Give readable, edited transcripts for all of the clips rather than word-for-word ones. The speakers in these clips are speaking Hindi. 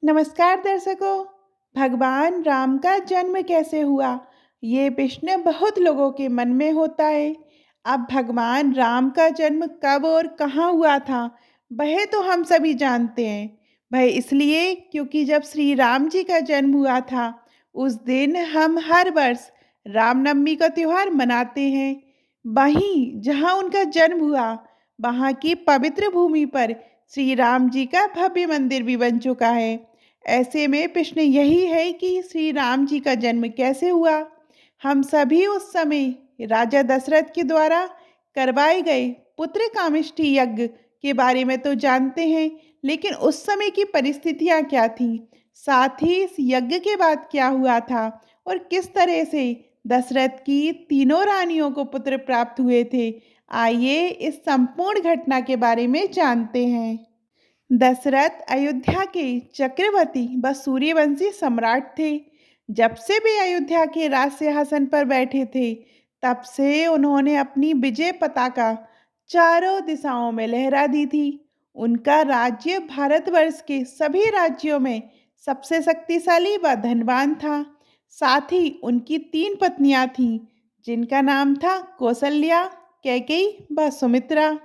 नमस्कार दर्शकों। भगवान राम का जन्म कैसे हुआ, ये प्रश्न बहुत लोगों के मन में होता है। अब भगवान राम का जन्म कब और कहाँ हुआ था, वह तो हम सभी जानते हैं। वह इसलिए क्योंकि जब श्री राम जी का जन्म हुआ था, उस दिन हम हर वर्ष रामनवमी का त्योहार मनाते हैं। वहीं जहाँ उनका जन्म हुआ, वहाँ की पवित्र भूमि पर श्री राम जी का भव्य मंदिर भी बन चुका है। ऐसे में प्रश्न यही है कि श्री राम जी का जन्म कैसे हुआ। हम सभी उस समय राजा दशरथ के द्वारा करवाए गए पुत्र कामिष्ठी यज्ञ के बारे में तो जानते हैं, लेकिन उस समय की परिस्थितियां क्या थीं, साथ ही इस यज्ञ के बाद क्या हुआ था और किस तरह से दशरथ की तीनों रानियों को पुत्र प्राप्त हुए थे। आइए इस संपूर्ण घटना के बारे में जानते हैं। दशरथ अयोध्या के चक्रवर्ती व सूर्यवंशी सम्राट थे। जब से वे अयोध्या के राज सिंहासन पर बैठे थे, तब से उन्होंने अपनी विजय पताका चारों दिशाओं में लहरा दी थी। उनका राज्य भारतवर्ष के सभी राज्यों में सबसे शक्तिशाली व धनवान था। साथ ही उनकी तीन पत्नियां थीं, जिनका नाम था कौसल्या, कैकेयी व सुमित्रा।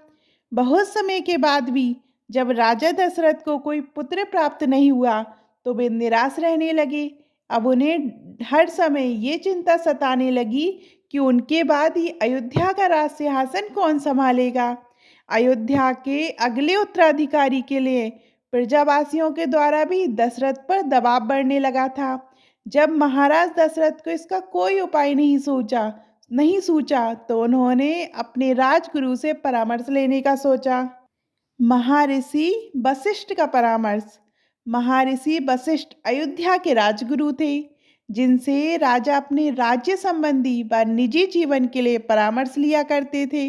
बहुत समय के बाद भी जब राजा दशरथ को कोई पुत्र प्राप्त नहीं हुआ, तो वे निराश रहने लगे। अब उन्हें हर समय ये चिंता सताने लगी कि उनके बाद ही अयोध्या का राज सिंहासन कौन संभालेगा। अयोध्या के अगले उत्तराधिकारी के लिए प्रजावासियों के द्वारा भी दशरथ पर दबाव बढ़ने लगा था। जब महाराज दशरथ को इसका कोई उपाय नहीं सूझा, तो उन्होंने अपने राजगुरु से परामर्श लेने का सोचा। महर्षि वशिष्ठ का परामर्श। महर्षि वशिष्ठ अयोध्या के राजगुरु थे, जिनसे राजा अपने राज्य संबंधी व निजी जीवन के लिए परामर्श लिया करते थे।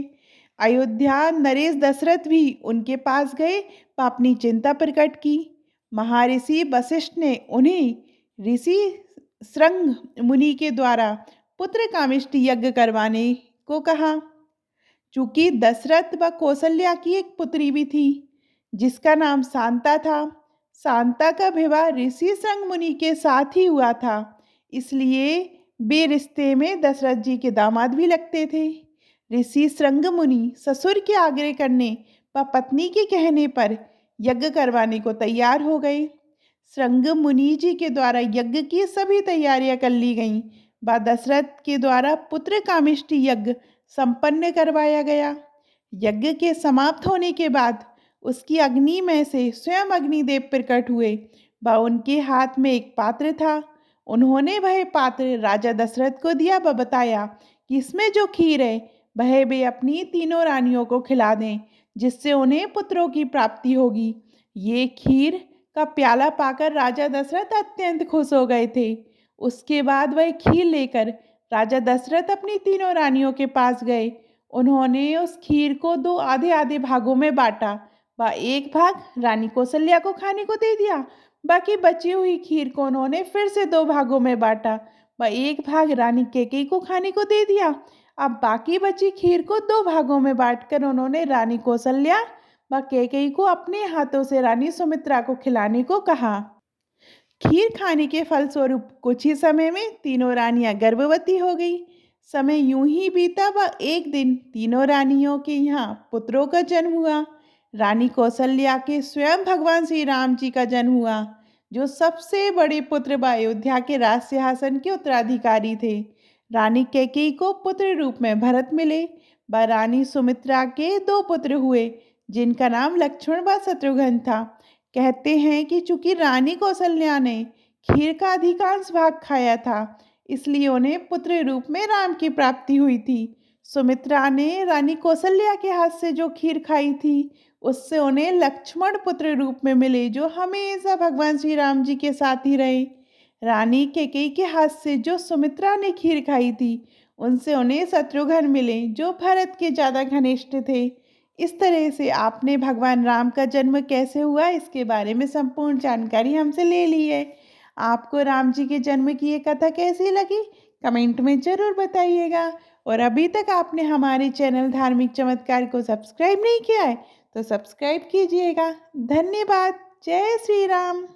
अयोध्या नरेश दशरथ भी उनके पास गए व अपनी चिंता प्रकट की। महर्षि वशिष्ठ ने उन्हें ऋषि श्रृंग मुनि के द्वारा पुत्र कामिष्ठी यज्ञ करवाने को कहा। चूंकि दशरथ व कौसल्या की एक पुत्री भी थी, जिसका नाम शांता था। शांता का विवाह ऋषि श्रृंग मुनि के साथ ही हुआ था, इसलिए वे रिश्ते में दशरथ जी के दामाद भी लगते थे। ऋषि श्रृंग मुनि ससुर के आग्रह करने व पत्नी के कहने पर यज्ञ करवाने को तैयार हो गए। श्रृंग मुनि जी के द्वारा यज्ञ की सभी तैयारियां कर ली गईं व दशरथ के द्वारा पुत्र कामिष्ठी यज्ञ संपन्न करवाया गया। यज्ञ के समाप्त होने के बाद उसकी अग्नि में से स्वयं अग्निदेव प्रकट हुए व उनके हाथ में एक पात्र था। उन्होंने वह पात्र राजा दशरथ को दिया व बताया कि इसमें जो खीर है, वह वे अपनी तीनों रानियों को खिला दें, जिससे उन्हें पुत्रों की प्राप्ति होगी। ये खीर का प्याला पाकर राजा दशरथ अत्यंत खुश हो गए थे। उसके बाद वह खीर लेकर राजा दशरथ अपनी तीनों रानियों के पास गए। उन्होंने उस खीर को दो आधे आधे भागों में बांटा व एक भाग रानी कौशल्या को खाने को दे दिया। बाकी बची हुई खीर को उन्होंने फिर से दो भागों में बांटा व एक भाग रानी कैकेयी को खाने को दे दिया। अब बाकी बची खीर को दो भागों में बांटकर उन्होंने रानी कौशल्या व कैकेयी को अपने हाथों से रानी सुमित्रा को खिलाने को कहा। खीर खाने के फलस्वरूप कुछ ही समय में तीनों रानियां गर्भवती हो गई। समय यूं ही बीता व एक दिन तीनों रानियों के यहाँ पुत्रों का जन्म हुआ। रानी कौशल्या के स्वयं भगवान श्री राम जी का जन्म हुआ, जो सबसे बड़े पुत्र व अयोध्या के राज सिंहासन के उत्तराधिकारी थे। रानी कैकेयी को पुत्र रूप में भरत मिले व रानी सुमित्रा के दो पुत्र हुए, जिनका नाम लक्ष्मण व शत्रुघ्न था। कहते हैं कि चूंकि रानी कौशल्या ने खीर का अधिकांश भाग खाया था, इसलिए उन्हें पुत्र रूप में राम की प्राप्ति हुई थी। सुमित्रा ने रानी कौशल्या के हाथ से जो खीर खाई थी, उससे उन्हें लक्ष्मण पुत्र रूप में मिले, जो हमेशा भगवान श्री राम जी के साथ ही रहे। रानी कैकेयी के हाथ से जो सुमित्रा ने खीर खाई थी, उनसे उन्हें शत्रुघ्न मिले, जो भरत के ज़्यादा घनिष्ठ थे। इस तरह से आपने भगवान राम का जन्म कैसे हुआ, इसके बारे में संपूर्ण जानकारी हमसे ले ली है। आपको राम जी के जन्म की ये कथा कैसी लगी, कमेंट में ज़रूर बताइएगा। और अभी तक आपने हमारे चैनल धार्मिक चमत्कार को सब्सक्राइब नहीं किया है, तो सब्सक्राइब कीजिएगा। धन्यवाद। जय श्री राम।